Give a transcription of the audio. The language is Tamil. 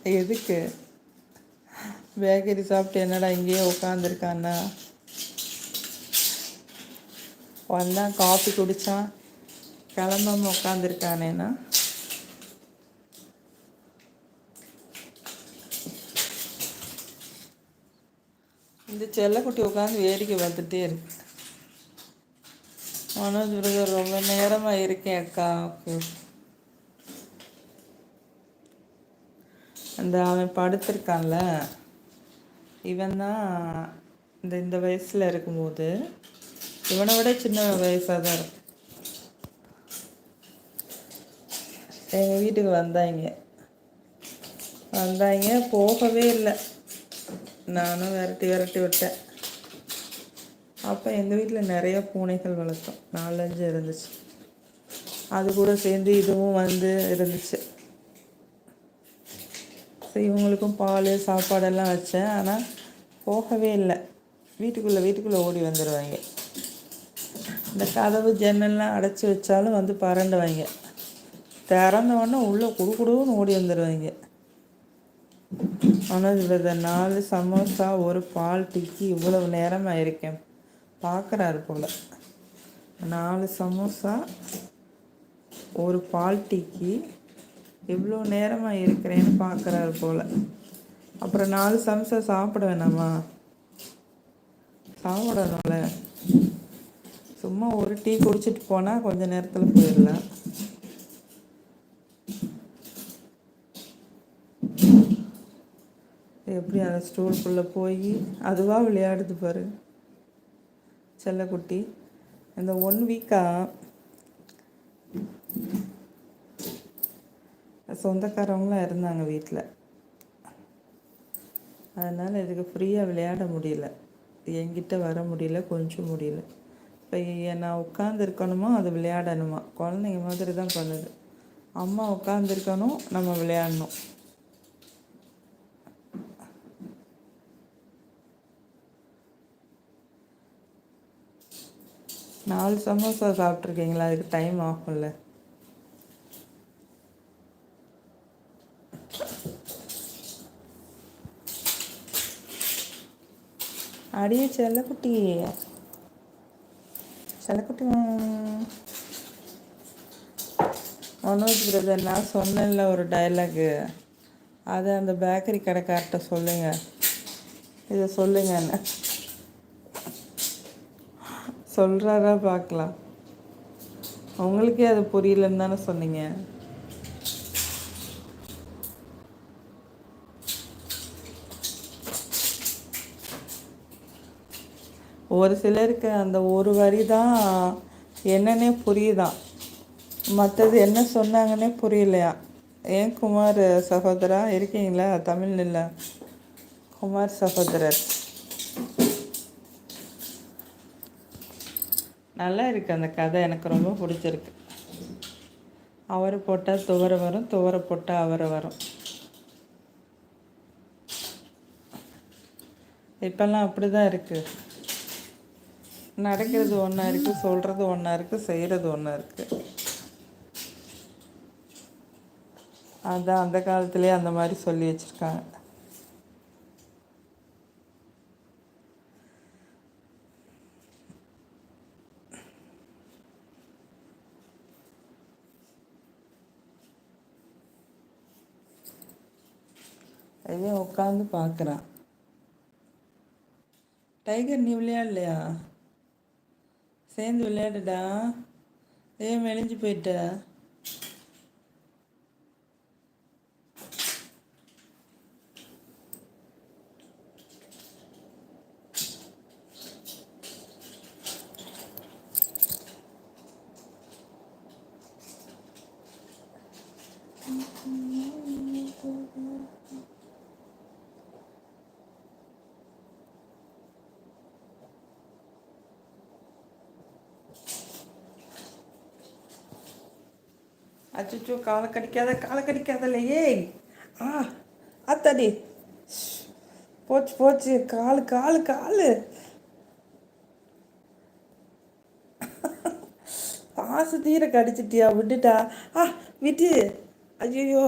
எதுக்கு? பேக்கரி சாப்பிட்டு என்னடா இங்கேயே உட்காந்துருக்கான்னா? வந்தான் காஃபி குடித்தான், கிளம்பாம உட்காந்துருக்கானேன்னா? இந்த செல்லக்குட்டி உட்காந்து வேடிக்கை பார்த்துட்டே இருக்கு. மனோஜ் பிரதர் ரொம்ப நேரமாக இருக்கேன் அக்கா. ஓகே. அந்த அவன் படுத்திருக்கான்ல, இவன் தான் இந்த வயசில் இருக்கும்போது இவனை விட சின்ன வயசாக தான் இருக்கும். எங்கள் வீட்டுக்கு வந்தாங்க போகவே இல்லை. நானும் விரட்டி விட்டேன். அப்போ எங்கள் வீட்டில் நிறைய பூனைகள் வளர்த்தோம், 4-5 இருந்துச்சு. அது கூட சேர்ந்து இதுவும் இருந்துச்சு. சரி, இவங்களுக்கும் பால் சாப்பாடெல்லாம் வச்சேன். ஆனால் போகவே இல்லை. வீட்டுக்குள்ளே ஓடி வந்துடுவாங்க. இந்த கதவு ஜன்னல்லாம் அடைச்சி வச்சாலும் பறண்டுவாங்க. திறந்தவொடனே உள்ளே குடுக்குடுன்னு ஓடி வந்துடுவாங்க. ஆனால் இதை 4 சமோசா ஒரு பால் டீக்கு இவ்வளவு நேரமாக இருக்கேன் பார்க்குறாரு போல். 4 சமோசா ஒரு பால் டீக்கு இவ்வளோ நேரமாக இருக்கிறேன்னு பார்க்குறாரு போல். அப்புறம் 4 சமோசா சாப்பிட வேணாமா? சாப்பிடணும்ல. சும்மா ஒரு டீ குடிச்சிட்டு போனால் கொஞ்சம் நேரத்தில் போயிடலாம். எப்படி அந்த ஸ்டூலுக்குள்ளே போய் அதுவாக விளையாடுது பாரு செல்லக்குட்டி. இந்த 1 வீக்காக சொந்தக்காரவங்களாம் இருந்தாங்க வீட்டில். அதனால் இதுக்கு ஃப்ரீயாக விளையாட முடியல, என்கிட்ட வர முடியல, கொஞ்சம் முடியல. இப்போ நான் உட்காந்துருக்கணுமா, அது விளையாடணுமா? குழந்தைங்க மாதிரி தான் பண்ணுது. அம்மா உட்காந்துருக்கணும், நம்ம விளையாடணும். நாலு சமோசா சாப்பிட்ருக்கீங்களா? அதுக்கு டைம் ஆகும்ல. அடியே செல்லக்குட்டி, செல்லக்குட்டி. மனோஜ் பிரதர், நான் சொன்னேன்ல ஒரு டைலாகு, அதை அந்த பேக்கரி கடைக்கார்ட்ட சொல்லுங்க, இதை சொல்லுங்கன்னு. சொல்கிறாரா பார்க்கலாம். உங்களுக்கே அது புரியலன்னு தானே சொன்னீங்க. ஒரு சிலருக்கு அந்த ஒரு வரி தான் என்னன்னே புரியுதான், மற்றது என்ன சொன்னாங்கன்னே புரியலையா. ஏன் குமார் சகோதரா இருக்கீங்களா? தமிழ் இல்லை, குமார் சகோதரர். நல்லா இருக்குது அந்த கதை, எனக்கு ரொம்ப பிடிச்சிருக்கு. அவரை போட்டால் துவரை வரும், துவரை போட்டால் அவரை வரும். இப்போல்லாம் அப்படி தான் இருக்குது. நடக்கிறது ஒன்றா இருக்குது, சொல்கிறது ஒன்றா இருக்குது, செய்கிறது ஒன்றா இருக்குது. அதான் அந்த காலத்துலேயே அந்த மாதிரி சொல்லி வச்சுருக்காங்க. அதே உட்காந்து பார்க்குறான். டைகர், நீ விளையாடலையா? சேர்ந்து விளையாடுடா. ஏன் மெலிஞ்சு போயிட்ட? அச்சோ, காலை கடிக்காதல்ல. ஏய், ஆ, அத்தாடி, போச்சு. காலு பாசு தீர கடிச்சிட்டியா? விட்டுட்டா? விட்டு. ஐயோ,